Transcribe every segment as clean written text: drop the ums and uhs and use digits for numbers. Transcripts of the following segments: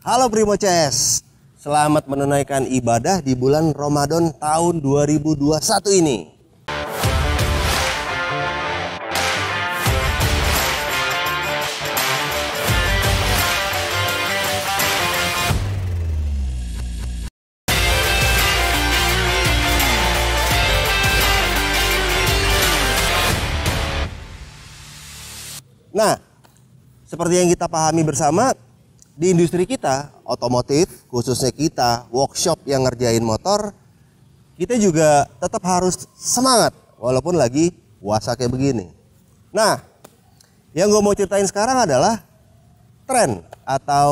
Halo Primoces, selamat menunaikan ibadah di bulan Ramadan tahun 2021 ini. Nah, seperti yang kita pahami bersama, di industri kita, otomotif, khususnya kita, workshop yang ngerjain motor, kita juga tetap harus semangat, walaupun lagi puasa kayak begini. Nah, yang gue mau ceritain sekarang adalah tren atau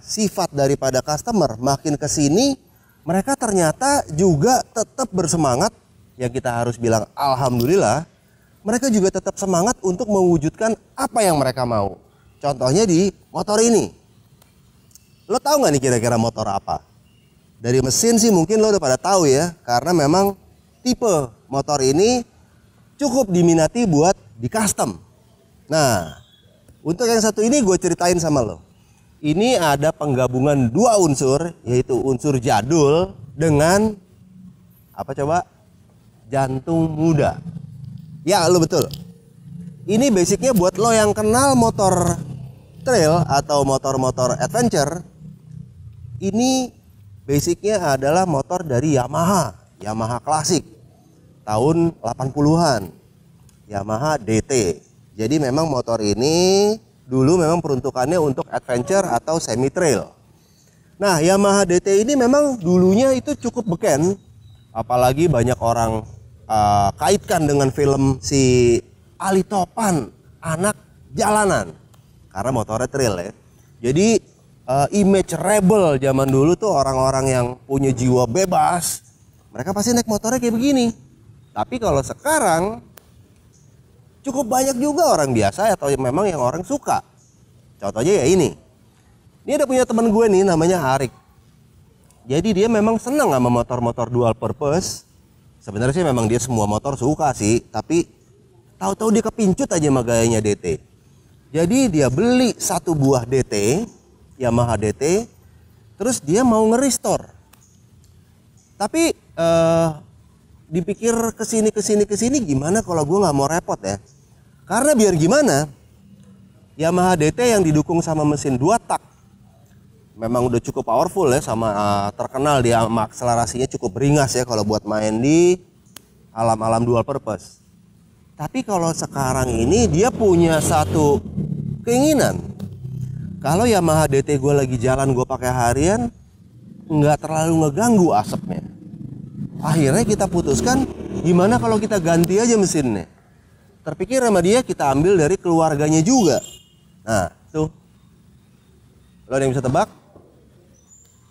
sifat daripada customer. Makin kesini, mereka ternyata juga tetap bersemangat, yang kita harus bilang alhamdulillah, mereka juga tetap semangat untuk mewujudkan apa yang mereka mau. Contohnya di motor ini. Lo tahu nggak nih kira-kira motor apa? Dari mesin sih mungkin lo udah pada tahu ya. Karena memang tipe motor ini cukup diminati buat di custom. Nah, untuk yang satu ini gue ceritain sama lo. Ini ada penggabungan dua unsur, yaitu unsur jadul dengan apa coba? Jantung muda. Ya, lo betul. Ini basicnya buat lo yang kenal motor trail atau motor-motor adventure. Ini basicnya adalah motor dari Yamaha klasik tahun 80-an, Yamaha DT. Jadi memang motor ini dulu memang peruntukannya untuk adventure atau semi trail. Nah, Yamaha DT ini memang dulunya itu cukup beken, apalagi banyak orang kaitkan dengan film si Ali Topan, anak jalanan, karena motornya trail ya. Jadi image rebel zaman dulu tuh orang-orang yang punya jiwa bebas, mereka pasti naik motornya kayak begini. Tapi kalau sekarang cukup banyak juga orang biasa atau memang yang orang suka. Contohnya ya ini. Ini ada punya teman gue nih namanya Arik. Jadi dia memang senang sama motor-motor dual purpose. Sebenarnya sih memang dia semua motor suka sih, tapi tahu-tahu dia kepincut aja sama gayanya DT. Jadi dia beli satu buah DT, Yamaha DT, terus dia mau nge-restore. Tapi dipikir kesini gimana kalau gue nggak mau repot ya? Karena biar gimana, Yamaha DT yang didukung sama mesin 2 tak, memang udah cukup powerful ya, sama terkenal dia akselerasinya cukup beringas ya kalau buat main di alam-alam dual purpose. Tapi kalau sekarang ini dia punya satu keinginan. Kalau Yamaha DT gue lagi jalan gue pakai harian, nggak terlalu ngeganggu asapnya. Akhirnya kita putuskan gimana kalau kita ganti aja mesinnya. Terpikir sama dia kita ambil dari keluarganya juga. Nah tuh, lo ada yang bisa tebak?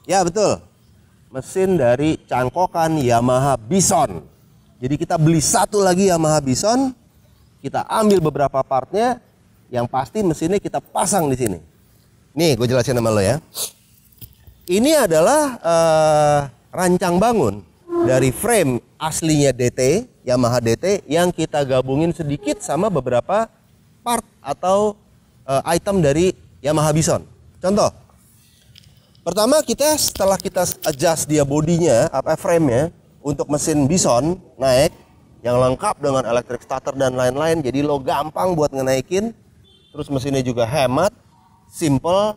Ya betul, mesin dari cangkokan Yamaha Bison. Jadi kita beli satu lagi Yamaha Bison, kita ambil beberapa partnya, yang pasti mesinnya kita pasang di sini. Nih, gue jelasin sama lo ya. Ini adalah rancang bangun dari frame aslinya DT, Yamaha DT, yang kita gabungin sedikit sama beberapa part atau item dari Yamaha Bison. Contoh, pertama setelah kita adjust dia bodinya, frame-nya, untuk mesin Bison naik, yang lengkap dengan electric starter dan lain-lain, jadi lo gampang buat ngenaikin, terus mesinnya juga hemat, simple,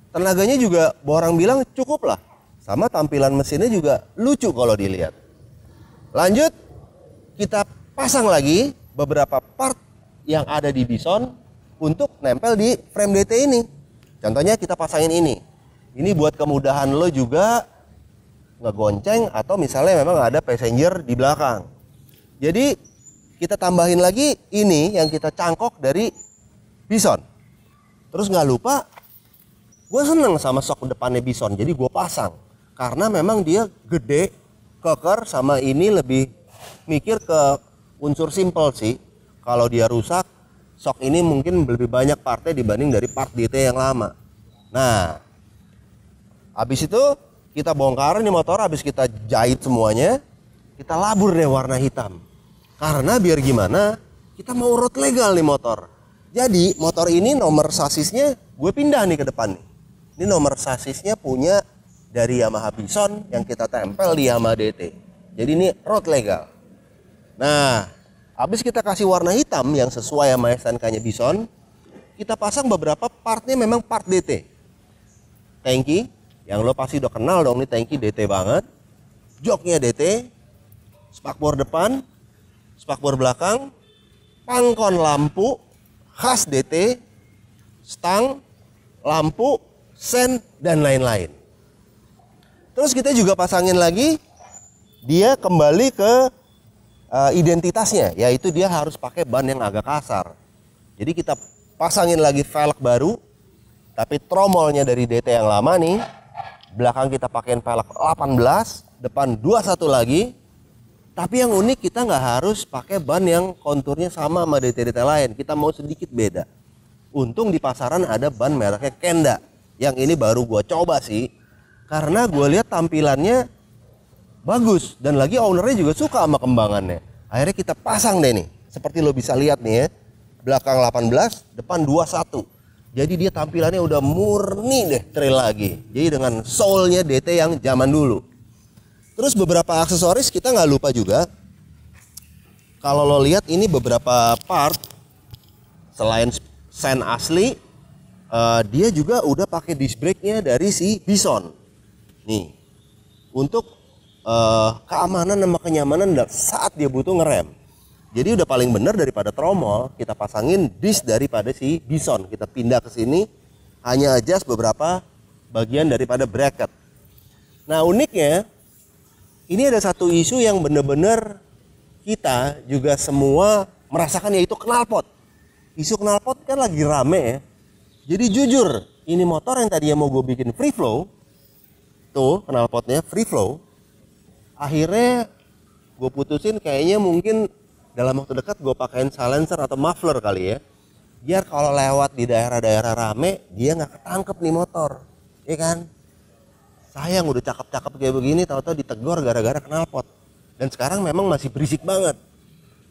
tenaganya juga orang bilang cukup lah, sama tampilan mesinnya juga lucu kalau dilihat. Lanjut, kita pasang lagi beberapa part yang ada di Bison untuk nempel di frame DT ini. Contohnya kita pasangin ini. Ini buat kemudahan lo juga ngegonceng atau misalnya memang ada passenger di belakang. Jadi kita tambahin lagi ini yang kita cangkok dari Bison. Terus nggak lupa, gue seneng sama sok depannya Bison, jadi gue pasang. Karena memang dia gede, keker, sama ini lebih mikir ke unsur simple sih. Kalau dia rusak, sok ini mungkin lebih banyak partnya dibanding dari part DT yang lama. Nah, habis itu kita bongkar nih motor, habis kita jahit semuanya, kita labur deh warna hitam. Karena biar gimana, kita mau road legal nih motor. Jadi motor ini nomor sasisnya gue pindah nih ke depan nih. Ini nomor sasisnya punya dari Yamaha Bison yang kita tempel di Yamaha DT. Jadi ini road legal. Nah, habis kita kasih warna hitam yang sesuai sama STNK-nya Bison, kita pasang beberapa partnya memang part DT. Tangki, yang lo pasti udah kenal dong, nih tangki DT banget. Joknya DT, spakbor depan, spakbor belakang, pangkon lampu khas DT, stang, lampu, sen, dan lain-lain. Terus kita juga pasangin lagi, dia kembali ke identitasnya, yaitu dia harus pakai ban yang agak kasar. Jadi kita pasangin lagi velg baru, tapi tromolnya dari DT yang lama nih. Belakang kita pakein velg 18, depan 21 lagi. Tapi yang unik, kita nggak harus pakai ban yang konturnya sama DT-DT lain. Kita mau sedikit beda. Untung di pasaran ada ban mereknya Kenda. Yang ini baru gue coba sih. Karena gue lihat tampilannya bagus. Dan lagi ownernya juga suka sama kembangannya. Akhirnya kita pasang deh nih. Seperti lo bisa lihat nih ya. Belakang 18, depan 21. Jadi dia tampilannya udah murni deh trail lagi. Jadi dengan soulnya DT yang zaman dulu. Terus beberapa aksesoris kita nggak lupa juga. Kalau lo lihat ini beberapa part. Selain sen asli, dia juga udah pakai disc brake-nya dari si Bison. Nih, untuk keamanan sama kenyamanan saat dia butuh ngerem. Jadi udah paling bener daripada tromol, kita pasangin disc daripada si Bison. Kita pindah ke sini, hanya adjust beberapa bagian daripada bracket. Nah uniknya, ini ada satu isu yang bener-bener kita juga semua merasakan, yaitu knalpot. Isu knalpot kan lagi rame ya. Jadi jujur, ini motor yang tadinya mau gue bikin free flow, tuh knalpotnya free flow, akhirnya gue putusin kayaknya mungkin dalam waktu dekat gue pakein silencer atau muffler kali ya, biar kalau lewat di daerah-daerah rame dia nggak ketangkep nih motor, ya kan? Sayang udah cakep-cakep kayak begini, tahu-tahu ditegor gara-gara knalpot. Dan sekarang memang masih berisik banget.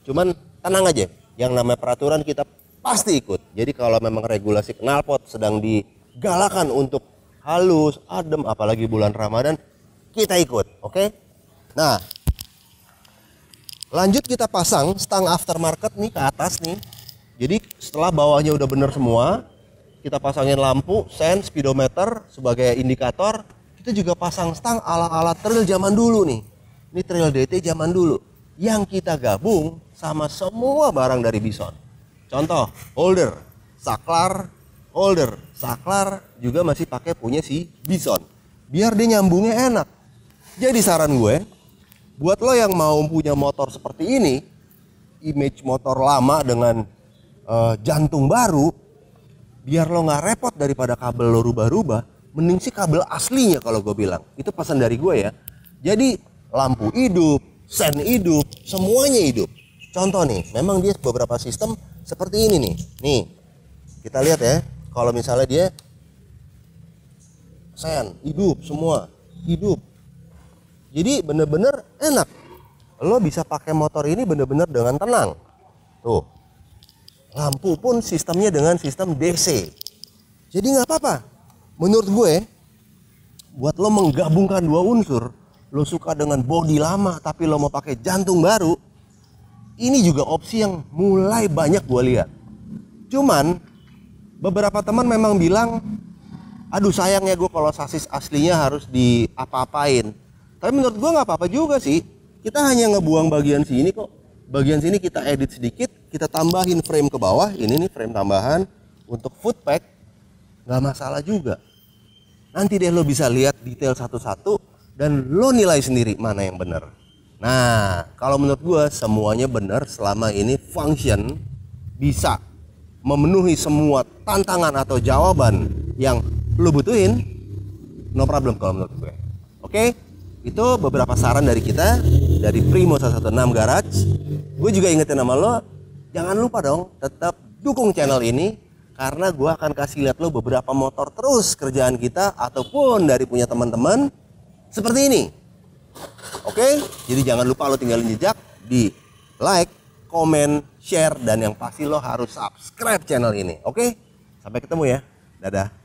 Cuman tenang aja, yang namanya peraturan kita pasti ikut. Jadi kalau memang regulasi knalpot sedang digalakan untuk halus, adem, apalagi bulan Ramadan, kita ikut, oke? Nah, lanjut kita pasang stang aftermarket nih ke atas nih. Jadi setelah bawahnya udah bener semua, kita pasangin lampu, sen, speedometer sebagai indikator. Kita juga pasang stang ala-ala trail zaman dulu nih. Ini trail DT zaman dulu. Yang kita gabung sama semua barang dari Bison. Contoh, holder, saklar juga masih pakai punya si Bison. Biar dia nyambungnya enak. Jadi saran gue, buat lo yang mau punya motor seperti ini, image motor lama dengan jantung baru, biar lo nggak repot daripada kabel lo rubah-rubah, mending sih kabel aslinya kalau gue bilang. Itu pesan dari gue ya. Jadi lampu hidup, sen hidup, semuanya hidup. Contoh nih, memang dia beberapa sistem seperti ini nih. Nih, kita lihat ya. Kalau misalnya dia sen hidup semua, hidup. Jadi bener-bener enak. Lo bisa pakai motor ini bener-bener dengan tenang. Tuh, lampu pun sistemnya dengan sistem DC. Jadi nggak apa-apa. Menurut gue, buat lo menggabungkan dua unsur, lo suka dengan bodi lama tapi lo mau pakai jantung baru, ini juga opsi yang mulai banyak gue lihat. Cuman beberapa teman memang bilang, aduh sayang ya gue kalau sasis aslinya harus diapa-apain. Tapi menurut gue nggak apa-apa juga sih. Kita hanya ngebuang bagian sini kok. Bagian sini kita edit sedikit, kita tambahin frame ke bawah. Ini nih frame tambahan untuk footpack, nggak masalah juga. Nanti deh lo bisa lihat detail satu-satu dan lo nilai sendiri mana yang benar. Nah, kalau menurut gue semuanya benar selama ini function bisa memenuhi semua tantangan atau jawaban yang lo butuhin, no problem kalau menurut gue. Oke? Itu beberapa saran dari kita, dari Primo 116 Garage. Gue juga ingetin sama lo, jangan lupa dong tetap dukung channel ini, karena gue akan kasih lihat lo beberapa motor terus kerjaan kita ataupun dari punya teman-teman seperti ini. Oke, jadi jangan lupa lo tinggalin jejak di like, komen, share, dan yang pasti lo harus subscribe channel ini. Oke, sampai ketemu ya, dadah.